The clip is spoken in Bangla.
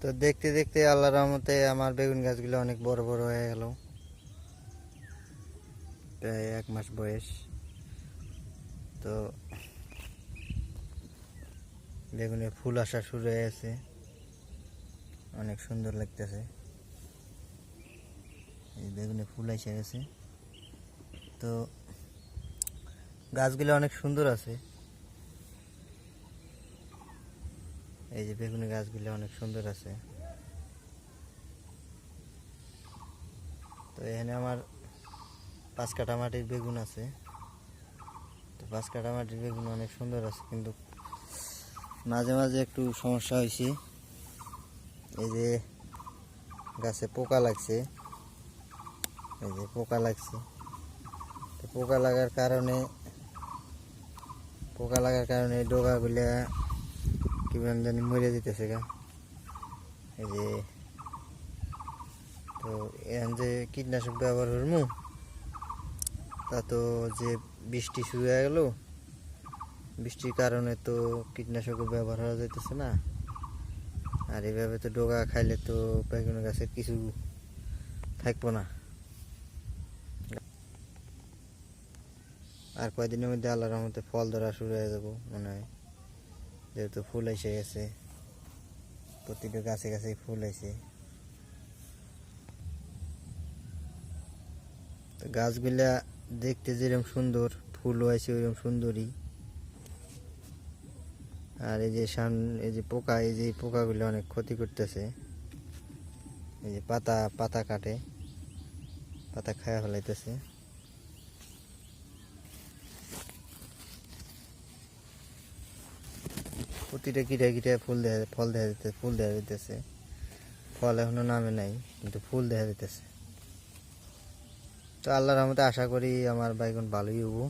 তো দেখতে দেখতে আল্লাহর রহমতে আমার বেগুন গাছগুলো অনেক বড় বড় হয়ে গেল। প্রায় 1 মাস বয়স। তো বেগুনের ফুল আসা শুরু হয়ে গেছে, অনেক সুন্দর লাগতেছে। এই বেগুনে ফুল এসে গেছে। তো গাছগুলো অনেক সুন্দর আছে। এই যে বেগুনের গাছগুলো অনেক সুন্দর আছে। তো এখানে আমার 5 কাঠা মাটির বেগুন আছে। তো 5 কাঠা মাটির বেগুন অনেক সুন্দর আছে, কিন্তু মাঝে মাঝে একটু সমস্যা হয়েছে। এই যে গাছে পোকা লাগছে, এই যে পোকা লাগছে। তো পোকা লাগার কারণে ডগাগুলা কিভাবে জানি মরে যেতেছে গা। এই যে তো এখন যে কীটনাশক ব্যবহার করবো, তা তো যে বৃষ্টি শুরু হয়ে গেল, বৃষ্টির কারণে তো কীটনাশকের ব্যবহার করা যাইতেছে না। আর এইভাবে তো ডগা খাইলে তো বেগুন গাছের কিছু থাকবো না। আর কয়েকদিনের মধ্যে আল্লাহর রহমতে ফল ধরা শুরু হয়ে যাবো মনে হয়, যেহেতু ফুল এসে গেছে। প্রতিটা গাছে গাছে ফুল এসে। তো গাছগুলা দেখতে যেরকম সুন্দর, ফুলও আছে ওইরকম সুন্দরই। আর এই যে এই যে পোকা, এই যে পোকাগুলো অনেক ক্ষতি করতেছে। এই যে পাতা কাটে, পাতা খায়া ফেলাইতেছে। প্রতিটা কিটা ফল দেখা যেতেছে। ফল এখনো নামে নাই, কিন্তু ফুল দেখা যেতেছে। তো আল্লাহর রহমতে আশা করি আমার বাইগন ভালোই হবো।